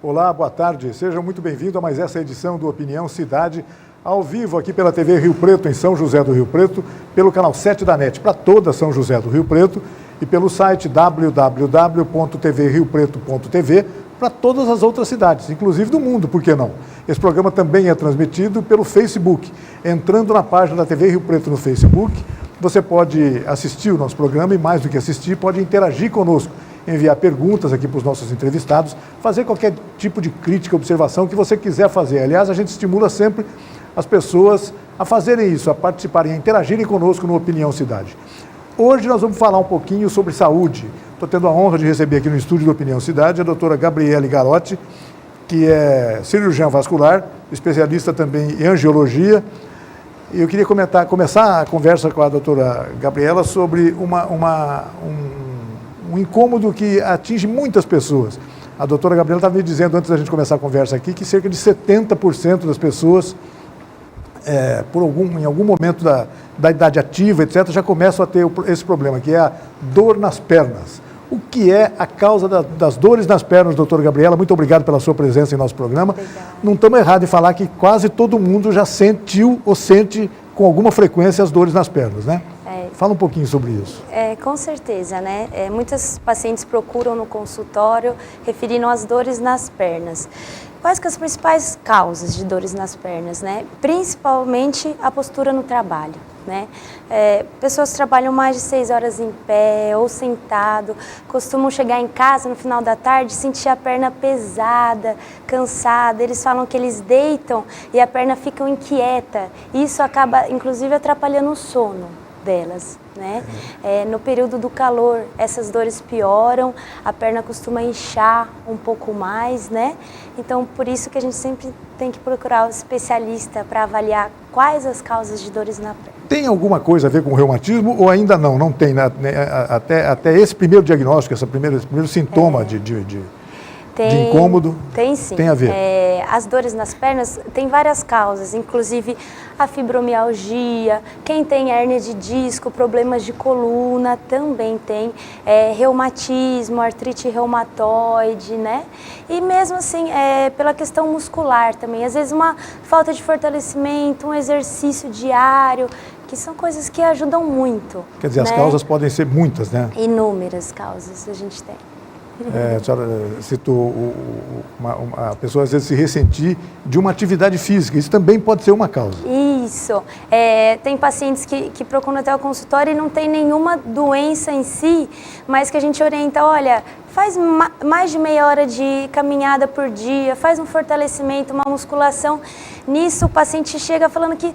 Olá, boa tarde. Sejam muito bem-vindos a mais essa edição do Opinião Cidade, ao vivo aqui pela TV Rio Preto, em São José do Rio Preto, pelo canal 7 da NET, para toda São José do Rio Preto, e pelo site www.tvriopreto.tv, para todas as outras cidades, inclusive do mundo, por que não? Esse programa também é transmitido pelo Facebook. Entrando na página da TV Rio Preto no Facebook, você pode assistir o nosso programa e, mais do que assistir, pode interagir conosco, enviar perguntas aqui para os nossos entrevistados, fazer qualquer tipo de crítica, observação que você quiser fazer. Aliás, a gente estimula sempre as pessoas a fazerem isso, a participarem, a interagirem conosco no Opinião Cidade. Hoje nós vamos falar um pouquinho sobre saúde. Estou tendo a honra de receber aqui no estúdio do Opinião Cidade a doutora Gabriele Garotti, que é cirurgiã vascular, especialista também em angiologia. E eu queria começar a conversa com a doutora Gabriela sobre um incômodo que atinge muitas pessoas. A doutora Gabriela estava me dizendo, antes da gente começar a conversa aqui, que cerca de 70% das pessoas, em algum momento da idade ativa, etc., já começam a ter esse problema, que é a dor nas pernas. O que é a causa das dores nas pernas, doutora Gabriela? Muito obrigado pela sua presença em nosso programa. Obrigada. Não estamos errados em falar que quase todo mundo já sentiu ou sente com alguma frequência as dores nas pernas, né? Fala um pouquinho sobre isso. Com certeza, né? Muitas pacientes procuram no consultório referindo às dores nas pernas. Quais que são as principais causas de dores nas pernas, né? Principalmente a postura no trabalho, né? Pessoas que trabalham mais de 6 horas em pé ou sentado, costumam chegar em casa no final da tarde e sentir a perna pesada, cansada. Eles falam que eles deitam e a perna fica inquieta. Isso acaba, inclusive, atrapalhando o sono delas, né? No período do calor, essas dores pioram, a perna costuma inchar um pouco mais, né? Então, por isso que a gente sempre tem que procurar o especialista para avaliar quais as causas de dores na perna. Tem alguma coisa a ver com o reumatismo ou ainda não? Não tem, né? Até esse primeiro diagnóstico, esse primeiro sintoma de incômodo? Tem sim. Tem a ver? As dores nas pernas têm várias causas, inclusive a fibromialgia, quem tem hérnia de disco, problemas de coluna também tem, reumatismo, artrite reumatoide, né? E mesmo assim, pela questão muscular também, às vezes uma falta de fortalecimento, um exercício diário, que são coisas que ajudam muito. Quer dizer, né? As causas podem ser muitas, né? Inúmeras causas a gente tem. A senhora citou a pessoa às vezes se ressentir de uma atividade física, isso também pode ser uma causa. Isso, tem pacientes que procuram até o consultório e não tem nenhuma doença em si, mas que a gente orienta, olha, faz mais de meia hora de caminhada por dia, faz um fortalecimento, uma musculação. Nisso o paciente chega falando que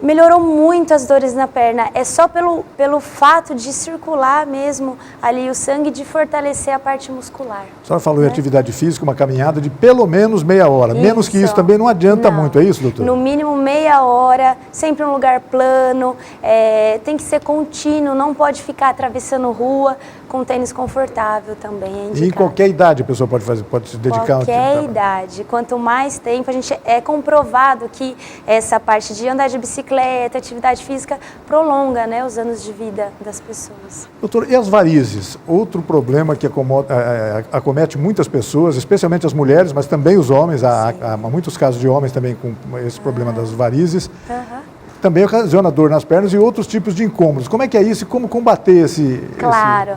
melhorou muito as dores na perna, é só pelo fato de circular mesmo ali o sangue, de fortalecer a parte muscular. A senhora falou em atividade física, uma caminhada de pelo menos meia hora, menos que isso também não adianta muito, é isso, doutor? No mínimo meia hora, sempre um lugar plano, tem que ser contínuo, não pode ficar atravessando rua, com tênis confortável também é indicado. E em qualquer idade a pessoa pode se dedicar? Qualquer idade, quanto mais tempo, a gente comprovado que essa parte de andar de bicicleta, atividade física, prolonga, né, os anos de vida das pessoas. Doutor, e as varizes? Outro problema que acomete muitas pessoas, especialmente as mulheres, mas também os homens, há muitos casos de homens também com esse problema das varizes. Também ocasiona dor nas pernas e outros tipos de incômodos. Como é que é isso e como combater esse... Claro.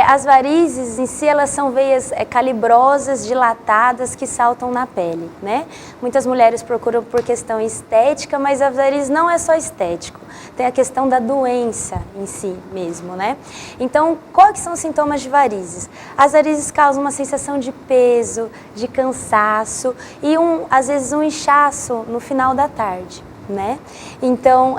As varizes em si, elas são veias calibrosas, dilatadas, que saltam na pele, né? Muitas mulheres procuram por questão estética, mas a varizes não é só estético. Tem a questão da doença em si mesmo, né? Então, quais são os sintomas de varizes? As varizes causam uma sensação de peso, de cansaço e, às vezes, um inchaço no final da tarde, né? Então,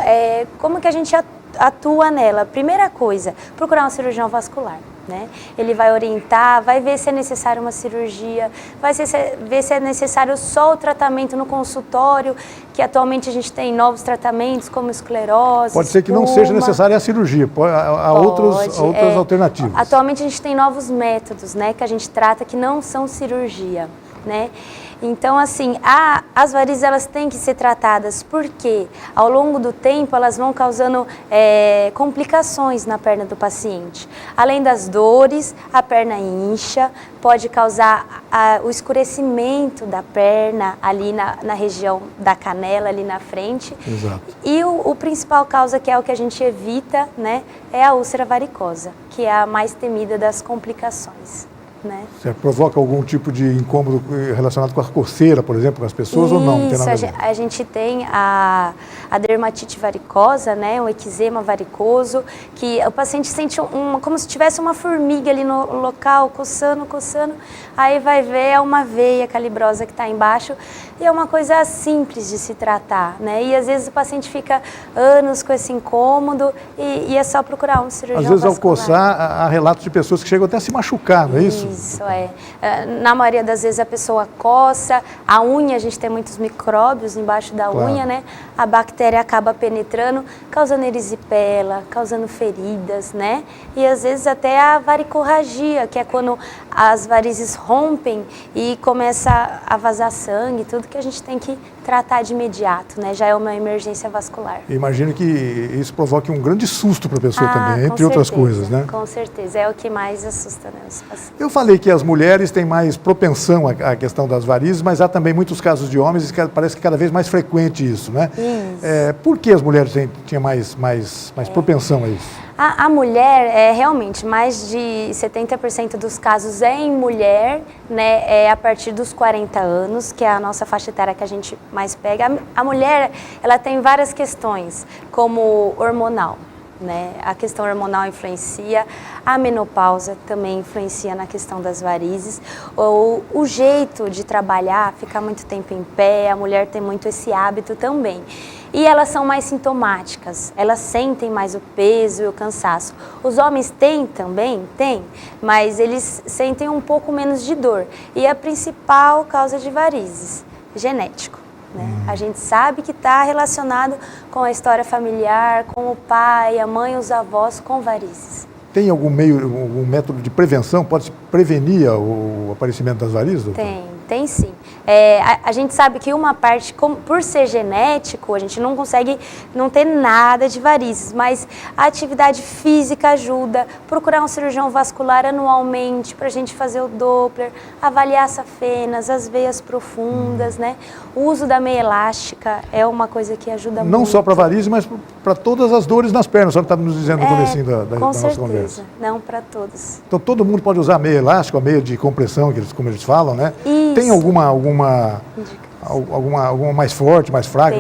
como que a gente atua nela? Primeira coisa, procurar um cirurgião vascular, né? Ele vai orientar, vai ver se é necessário uma cirurgia, vai ver se é necessário só o tratamento no consultório, que atualmente a gente tem novos tratamentos como esclerose, Pode ser que não seja necessária a cirurgia, há outras alternativas. Atualmente a gente tem novos métodos, né, que a gente trata que não são cirurgia. né? Então, assim, as varizes elas têm que ser tratadas porque ao longo do tempo elas vão causando complicações na perna do paciente. Além das dores, a perna incha, pode causar o escurecimento da perna ali na região da canela, ali na frente. Exato. E o principal causa, que é o que a gente evita, né, é a úlcera varicosa, que é a mais temida das complicações. Né? Você provoca algum tipo de incômodo relacionado com a coceira, por exemplo, com as pessoas, ou não? Não tem nada a ver? A gente tem a dermatite varicosa, né, um eczema varicoso, que o paciente sente como se tivesse uma formiga ali no local, coçando, aí vai ver, é uma veia calibrosa que está embaixo, e é uma coisa simples de se tratar, né? E às vezes o paciente fica anos com esse incômodo e é só procurar um cirurgião vascular. Às vezes, ao vascular. coçar, há relatos de pessoas que chegam até a se machucar, não é isso? Isso, na maioria das vezes a pessoa coça, a unha, a gente tem muitos micróbios embaixo da unha, né? A bactéria acaba penetrando, causando erisipela, causando feridas, né? E às vezes até a varicorragia, que é quando as varizes rompem e começa a vazar sangue, tudo que a gente tem que tratar de imediato, né? Já é uma emergência vascular. Imagino que isso provoque um grande susto para a pessoa também, entre outras coisas, né? Com certeza, é o que mais assusta, né, os pacientes. Eu falei que as mulheres têm mais propensão à questão das varizes, mas há também muitos casos de homens e parece que cada vez mais frequente isso, né? Isso. Por que as mulheres tinham mais propensão a isso? A mulher, realmente, mais de 70% dos casos é em mulher, né, é a partir dos 40 anos, que é a nossa faixa etária que a gente mais pega. A mulher, ela tem várias questões, como hormonal, né? A questão hormonal influencia, a menopausa também influencia na questão das varizes, o jeito de trabalhar, ficar muito tempo em pé, a mulher tem muito esse hábito também. E elas são mais sintomáticas, elas sentem mais o peso e o cansaço. Os homens têm também, mas eles sentem um pouco menos de dor. E a principal causa de varizes, genético. Né? A gente sabe que está relacionado com a história familiar, com o pai, a mãe, os avós com varizes. Tem algum método de prevenção? Pode-se prevenir o aparecimento das varizes, doutor? Tem sim. A gente sabe que uma parte, por ser genético, a gente não consegue não ter nada de varizes, mas a atividade física ajuda, procurar um cirurgião vascular anualmente para a gente fazer o Doppler, avaliar as safenas, as veias profundas, né? O uso da meia elástica é uma coisa que ajuda muito. Não só para varizes, mas para todas as dores nas pernas, só que estava nos dizendo no comecinho da nossa conversa. Não para todos. Então todo mundo pode usar a meia elástica, a meia de compressão, como eles falam, né? Isso. Tem alguma mais forte, mais fraca?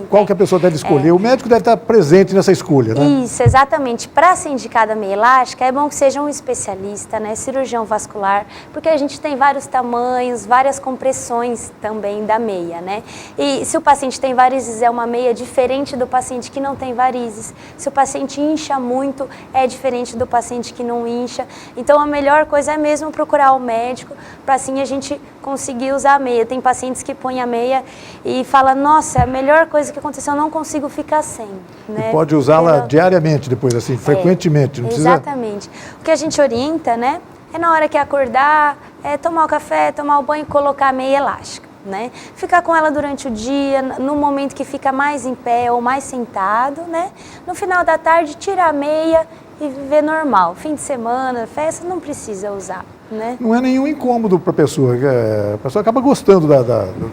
Qual que a pessoa deve escolher? O médico deve estar presente nessa escolha, né? Isso, exatamente. Para ser indicada a meia elástica, é bom que seja um especialista, né, cirurgião vascular, porque a gente tem vários tamanhos, várias compressões também da meia, né? E se o paciente tem varizes, é uma meia diferente do paciente que não tem varizes. Se o paciente incha muito, é diferente do paciente que não incha. Então, a melhor coisa é mesmo procurar o médico, para assim a gente conseguir usar a meia. Tem pacientes que põem a meia e falam, nossa, é a melhor coisa que aconteceu, eu não consigo ficar sem. Né? E pode usá-la diariamente depois, assim, frequentemente. Não exatamente. O que a gente orienta, né, é na hora que acordar, tomar o café, tomar o banho e colocar a meia elástica. Né? Ficar com ela durante o dia, no momento que fica mais em pé ou mais sentado, né? No final da tarde, tira a meia e viver normal. Fim de semana, festa, não precisa usar. Né? Não é nenhum incômodo para a pessoa. A pessoa acaba gostando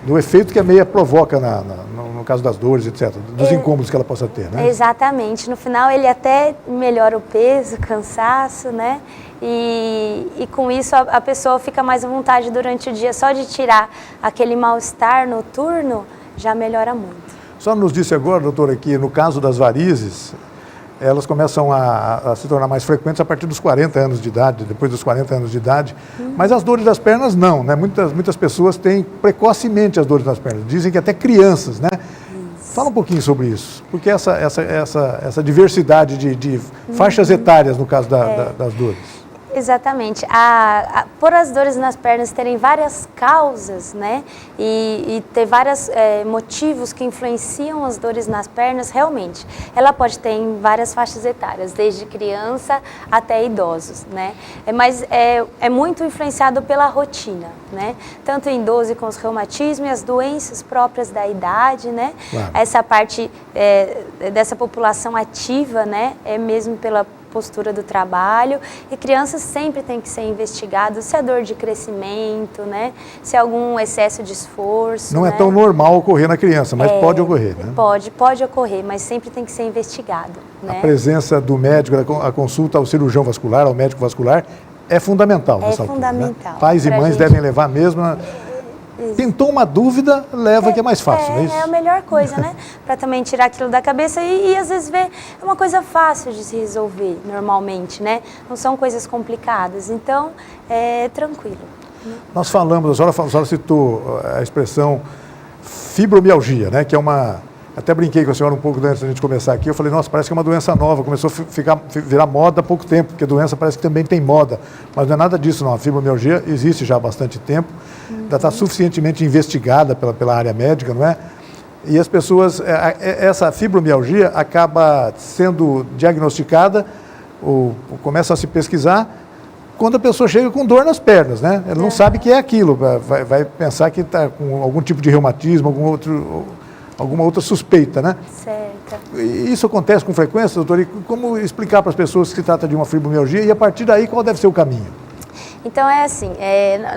do efeito que a meia provoca no caso das dores, etc., dos incômodos que ela possa ter, né? Exatamente. No final, ele até melhora o peso, o cansaço, né? E com isso, a pessoa fica mais à vontade durante o dia. Só de tirar aquele mal-estar noturno, já melhora muito. Só nos disse agora, doutora, que no caso das varizes, elas começam a se tornar mais frequentes a partir dos 40 anos de idade, depois dos 40 anos de idade. Mas as dores das pernas não, né? Muitas pessoas têm precocemente as dores das pernas. Dizem que até crianças, né? Fala um pouquinho sobre isso, porque essa diversidade de faixas etárias no caso das dores. Exatamente. Por as dores nas pernas terem várias causas, né, e ter vários motivos que influenciam as dores nas pernas, realmente, ela pode ter em várias faixas etárias, desde criança até idosos, né, mas é muito influenciado pela rotina, né, tanto em idoso com os reumatismos e as doenças próprias da idade, né, claro. Essa parte dessa população ativa, né, é mesmo pela postura do trabalho, e crianças sempre tem que ser investigadas se é dor de crescimento, né? Se é algum excesso de esforço. Não né? é tão normal ocorrer na criança, mas pode ocorrer, né? Pode ocorrer, mas sempre tem que ser investigado. Né? A presença do médico, a consulta ao cirurgião vascular, ao médico vascular, é fundamental nessa altura. É fundamental. Né? Pais e mães devem levar mesmo. Pintou uma dúvida, leva que é mais fácil, não é isso? É a melhor coisa, né? Para também tirar aquilo da cabeça e às vezes ver, é uma coisa fácil de se resolver normalmente, né? Não são coisas complicadas, então é tranquilo. Né? Nós falamos, a senhora citou a expressão fibromialgia, né? Que é uma... Até brinquei com a senhora um pouco antes da gente começar aqui, eu falei, nossa, parece que é uma doença nova, começou a virar moda há pouco tempo, porque a doença parece que também tem moda, mas não é nada disso não, a fibromialgia existe já há bastante tempo, ainda está suficientemente investigada pela área médica, não é? E as pessoas, essa fibromialgia acaba sendo diagnosticada, ou começa a se pesquisar, quando a pessoa chega com dor nas pernas, né? Ela não sabe que é aquilo, vai pensar que está com algum tipo de reumatismo, alguma outra suspeita, né? Certo. E isso acontece com frequência, doutor? E como explicar para as pessoas que se trata de uma fibromialgia e a partir daí qual deve ser o caminho? Então é assim,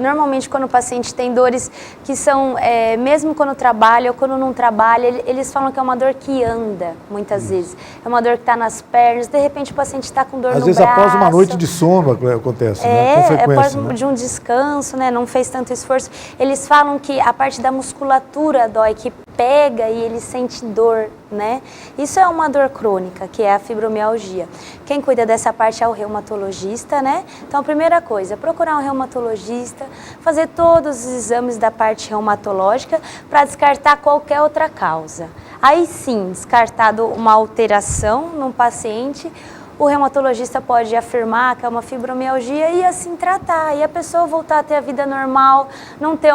normalmente quando o paciente tem dores que são, mesmo quando trabalha ou quando não trabalha, eles falam que é uma dor que anda, muitas vezes. É uma dor que está nas pernas, de repente o paciente está com dor no braço. Às vezes após uma noite de sono acontece, né? Com frequência. Após de um descanso, né? Não fez tanto esforço. Eles falam que a parte da musculatura dói, que pega e ele sente dor, né? Isso é uma dor crônica, que é a fibromialgia. Quem cuida dessa parte é o reumatologista, né? Então a primeira coisa, procurar um reumatologista, fazer todos os exames da parte reumatológica para descartar qualquer outra causa. Aí sim, descartado uma alteração no paciente, o reumatologista pode afirmar que é uma fibromialgia e assim tratar, e a pessoa voltar a ter a vida normal, não ter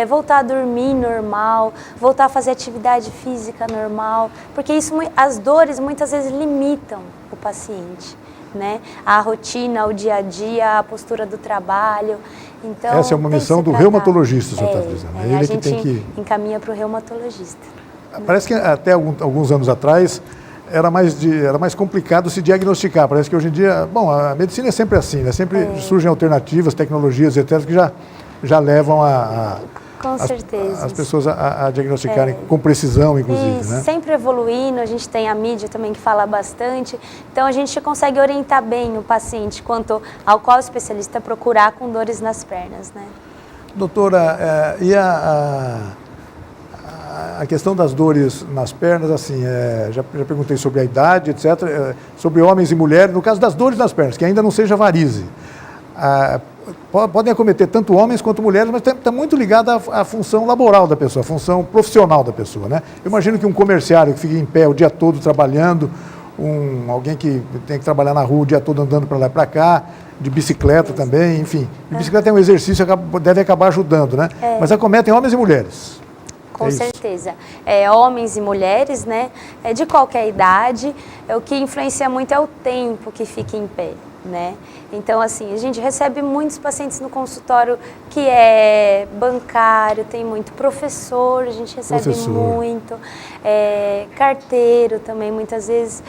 voltar a dormir normal, voltar a fazer atividade física normal, porque isso, as dores muitas vezes limitam o paciente, né? A rotina, o dia a dia, a postura do trabalho. Então, essa é uma missão do reumatologista, o senhor está dizendo. É ele que tem que encaminha para o reumatologista. Parece que até alguns anos atrás era mais complicado se diagnosticar. Parece que hoje em dia, bom, a medicina é sempre assim, né? Sempre surgem alternativas, tecnologias, etc., que já levam Com certeza. as pessoas a diagnosticarem com precisão, inclusive. E né? Sempre evoluindo, a gente tem a mídia também que fala bastante, então a gente consegue orientar bem o paciente quanto ao qual especialista procurar com dores nas pernas, né? Doutora, e a questão das dores nas pernas, assim, já perguntei sobre a idade, etc., sobre homens e mulheres, no caso das dores nas pernas, que ainda não seja varize. Podem acometer tanto homens quanto mulheres, mas está muito ligada à função laboral da pessoa, à função profissional da pessoa, né? Eu imagino que um comerciário que fica em pé o dia todo trabalhando, alguém que tem que trabalhar na rua o dia todo andando para lá e para cá, de bicicleta também, enfim. De bicicleta é um exercício que deve acabar ajudando, né? Mas acometem homens e mulheres. Com certeza. Homens e mulheres, né? De qualquer idade. O que influencia muito é o tempo que fica em pé, né? Então, assim, a gente recebe muitos pacientes no consultório que é bancário, tem muito professor, a gente recebe muito, carteiro também, muitas vezes,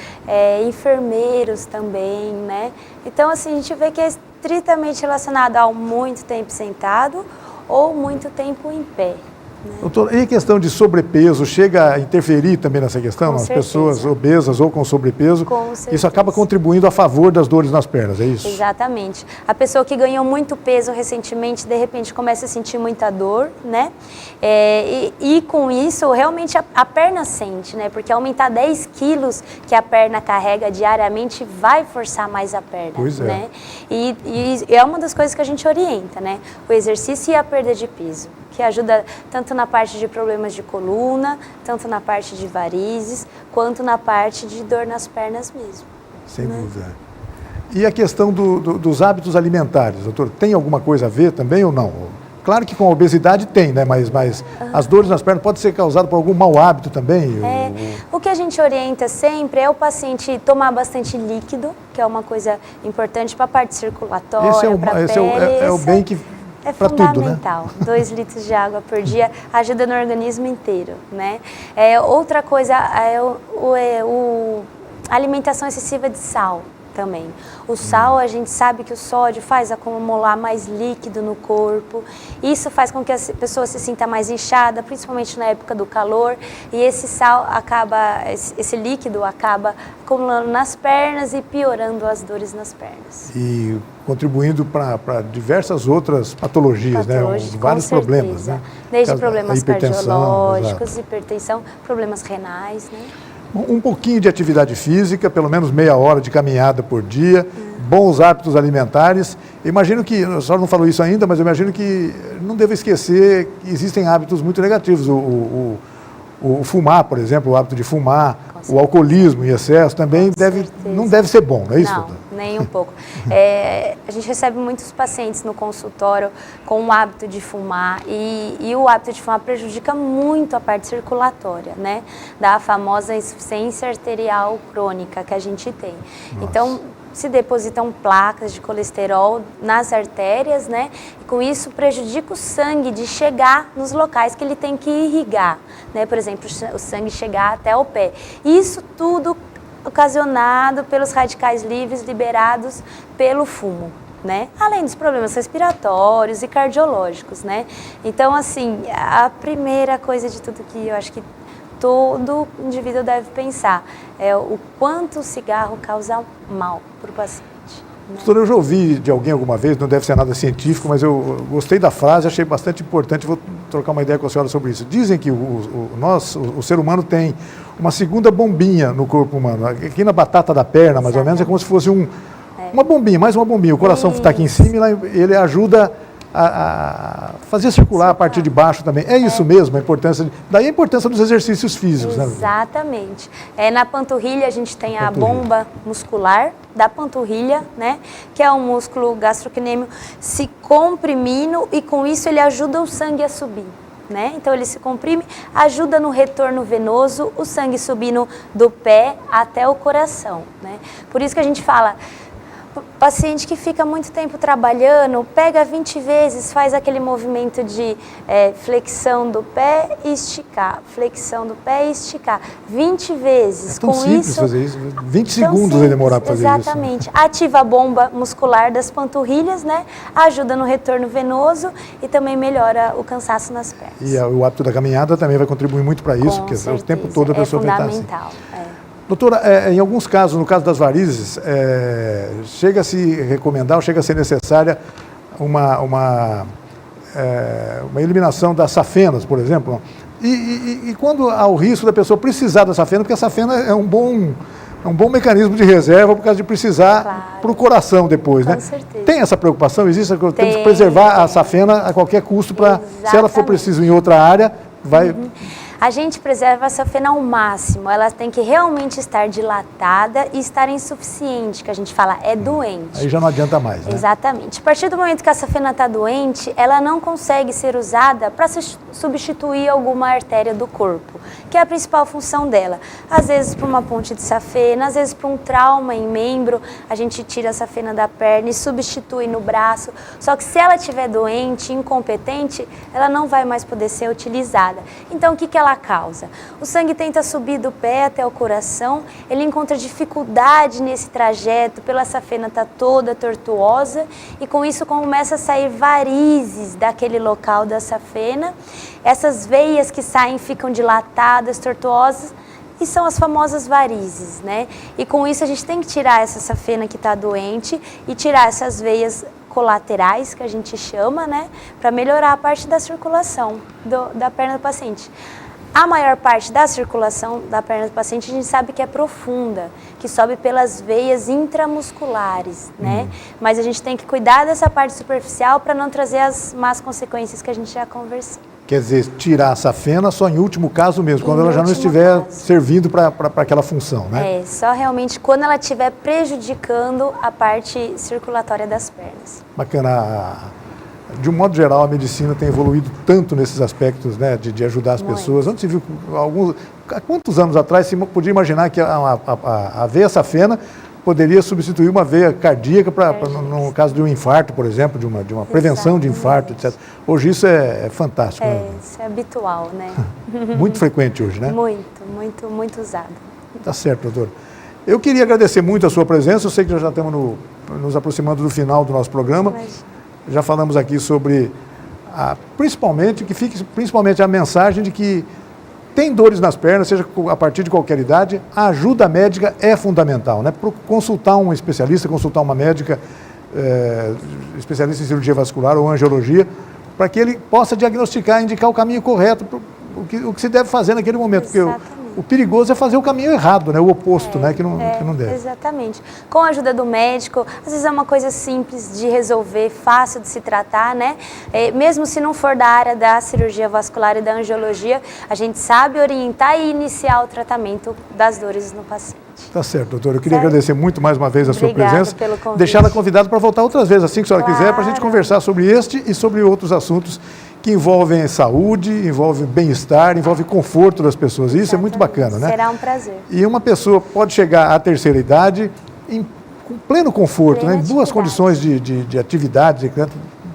enfermeiros também, né? Então, assim, a gente vê que é estritamente relacionado ao muito tempo sentado ou muito tempo em pé. Doutor, e a questão de sobrepeso chega a interferir também nessa questão? As pessoas obesas ou com sobrepeso, isso acaba contribuindo a favor das dores nas pernas, é isso? Exatamente. A pessoa que ganhou muito peso recentemente, de repente começa a sentir muita dor, né? E com isso, realmente a perna sente, né? Porque aumentar 10 quilos que a perna carrega diariamente vai forçar mais a perna, pois né? E é uma das coisas que a gente orienta, né? O exercício e a perda de peso, que ajuda tanto na parte de problemas de coluna, tanto na parte de varizes, quanto na parte de dor nas pernas mesmo. Sem dúvida. E a questão dos hábitos alimentares, doutor, tem alguma coisa a ver também ou não? Claro que com a obesidade tem, né? Mas as dores nas pernas podem ser causadas por algum mau hábito também? O que a gente orienta sempre é o paciente tomar bastante líquido, que é uma coisa importante para a parte circulatória, para a pele. Esse é o bem que... É fundamental. Tudo, né? 2 litros de água por dia ajuda no organismo inteiro, né? Outra coisa é a alimentação excessiva de sal também. O sal, a gente sabe que o sódio faz acumular mais líquido no corpo. Isso faz com que a pessoa se sinta mais inchada, principalmente na época do calor. E esse sal esse líquido acaba acumulando nas pernas e piorando as dores nas pernas. E contribuindo para diversas outras patologias, né? Vários problemas, né? Desde problemas cardiológicos, hipertensão, problemas renais, né? Um pouquinho de atividade física, pelo menos meia hora de caminhada por dia, bons hábitos alimentares. Imagino que, a senhora não falou isso ainda, mas eu imagino que não devo esquecer que existem hábitos muito negativos. O fumar, por exemplo, o hábito de fumar, o alcoolismo em excesso também não deve ser bom, não é isso? Não, nem um pouco. A gente recebe muitos pacientes no consultório com o hábito de fumar e o hábito de fumar prejudica muito a parte circulatória, né? Da famosa insuficiência arterial crônica que a gente tem. Nossa. Então, se depositam placas de colesterol nas artérias, né? E com isso prejudica o sangue de chegar nos locais que ele tem que irrigar, né? Por exemplo, o sangue chegar até o pé. Isso tudo ocasionado pelos radicais livres liberados pelo fumo, né? Além dos problemas respiratórios e cardiológicos, né? Então, assim, a primeira coisa de tudo que eu acho que todo indivíduo deve pensar é o quanto o cigarro causa mal para o paciente. Né? Doutora, eu já ouvi de alguém alguma vez, não deve ser nada científico, mas eu gostei da frase, achei bastante importante, vou trocar uma ideia com a senhora sobre isso. Dizem que o ser humano tem uma segunda bombinha no corpo humano. Aqui na batata da perna, mais ou menos, é como se fosse uma bombinha, mais uma bombinha. O coração está aqui em cima e ele ajuda a fazer circular a partir de baixo também. É isso mesmo, a importância. Daí a importância dos exercícios físicos, né? Exatamente. Na panturrilha a gente tem a bomba muscular da panturrilha, né? Que é o músculo gastrocnêmio se comprimindo e com isso ele ajuda o sangue a subir. Né? Então ele se comprime, ajuda no retorno venoso, o sangue subindo do pé até o coração. Né? Por isso que a gente fala, paciente que fica muito tempo trabalhando, pega 20 vezes, faz aquele movimento de flexão do pé e esticar, flexão do pé e esticar, 20 vezes. É tão simples fazer isso, 20 segundos vai demorar para fazer isso. Exatamente. Ativa a bomba muscular das panturrilhas, né? Ajuda no retorno venoso e também melhora o cansaço nas pernas. E o hábito da caminhada também vai contribuir muito para isso, porque o tempo todo a pessoa vai estar assim. É fundamental. Doutora, em alguns casos, no caso das varizes, chega a se recomendar ou chega a ser necessária uma eliminação das safenas, por exemplo. E quando há o risco da pessoa precisar da safena, porque a safena é um bom mecanismo de reserva por causa de precisar para o coração depois, né? Com certeza. Tem essa preocupação? Existe? Temos que preservar a safena a qualquer custo para, se ela for preciso em outra área, vai... A gente preserva a safena ao máximo, ela tem que realmente estar dilatada e estar insuficiente, que a gente fala, é doente. Aí já não adianta mais, né? Exatamente. A partir do momento que a safena está doente, ela não consegue ser usada para substituir alguma artéria do corpo, que é a principal função dela. Às vezes para uma ponte de safena, às vezes para um trauma em membro, a gente tira a safena da perna e substitui no braço. Só que se ela estiver doente, incompetente, ela não vai mais poder ser utilizada. Então o que ela causa? O sangue tenta subir do pé até o coração, ele encontra dificuldade nesse trajeto, pela safena estar toda tortuosa e com isso começa a sair varizes daquele local da safena. Essas veias que saem ficam dilatadas, tortuosas e são as famosas varizes, né? E com isso a gente tem que tirar essa safena que está doente e tirar essas veias colaterais, que a gente chama, né? Para melhorar a parte da circulação da perna do paciente. A maior parte da circulação da perna do paciente a gente sabe que é profunda, que sobe pelas veias intramusculares, né? Mas a gente tem que cuidar dessa parte superficial para não trazer as más consequências que a gente já conversou. Quer dizer, tirar a safena só em último caso mesmo, quando ela já não último estiver caso. servindo para aquela função, né? Só realmente quando ela estiver prejudicando a parte circulatória das pernas. Bacana. De um modo geral, a medicina tem evoluído tanto nesses aspectos, né, de ajudar as pessoas. Antes se viu há quantos anos atrás se podia imaginar que a veia safena poderia substituir uma veia cardíaca no caso de um infarto, por exemplo, de uma prevenção de infarto, etc. Hoje isso é fantástico. Né? Isso é habitual, né? Muito frequente hoje, né? Muito usado. Tá certo, doutor. Eu queria agradecer muito a sua presença. Eu sei que nós já estamos nos aproximando do final do nosso programa. Já falamos aqui sobre, principalmente a mensagem de que tem dores nas pernas, seja a partir de qualquer idade, a ajuda médica é fundamental, né? Consultar um especialista, consultar uma médica, especialista em cirurgia vascular ou angiologia, para que ele possa diagnosticar, indicar o caminho correto, o que se deve fazer naquele momento. Porque o perigoso é fazer o caminho errado, né? O oposto, né? Que não deve. Exatamente. Com a ajuda do médico, às vezes é uma coisa simples de resolver, fácil de se tratar, né? Mesmo se não for da área da cirurgia vascular e da angiologia, a gente sabe orientar e iniciar o tratamento das dores no paciente. Tá certo, doutora. Eu queria agradecer muito mais uma vez a sua presença. Pelo convite. Deixá-la convidada para voltar outras vezes, assim que a senhora quiser, para a gente conversar sobre este e sobre outros assuntos que envolvem saúde, envolvem bem-estar, envolvem conforto das pessoas. E isso é muito bacana, né? Será um prazer. E uma pessoa pode chegar à terceira idade com pleno conforto, né? Em boas condições de atividade,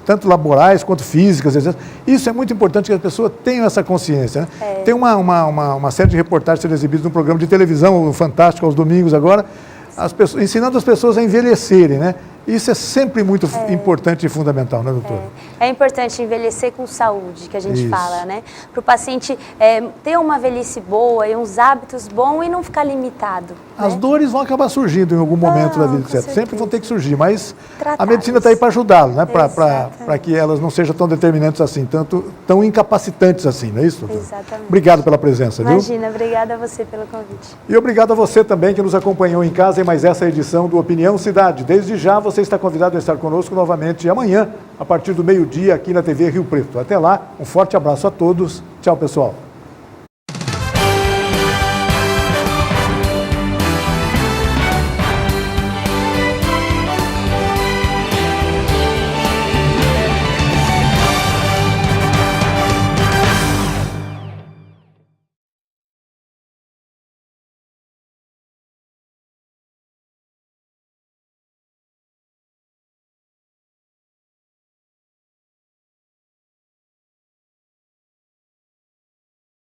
tanto laborais quanto físicas, etc. Isso é muito importante que as pessoas tenham essa consciência. Né? Tem uma série de reportagens sendo exibidas num programa de televisão fantástico aos domingos agora, ensinando as pessoas a envelhecerem, né? Isso é sempre muito importante e fundamental, né, doutor? É importante envelhecer com saúde, que a gente fala, né? Para o paciente ter uma velhice boa e uns hábitos bons e não ficar limitado. As dores vão acabar surgindo em algum momento da vida, certo? Sempre vão ter que surgir, mas Tratáveis. A medicina está aí para ajudá-lo, né? Para que elas não sejam tão determinantes assim, tão incapacitantes assim, não é isso, doutor? Exatamente. Obrigado pela presença, viu? Imagina, obrigada a você pelo convite. E obrigado a você também que nos acompanhou em casa em mais essa edição do Opinião Cidade. Desde já você está convidado a estar conosco novamente amanhã, a partir do meio-dia, aqui na TV Rio Preto. Até lá, um forte abraço a todos. Tchau, pessoal.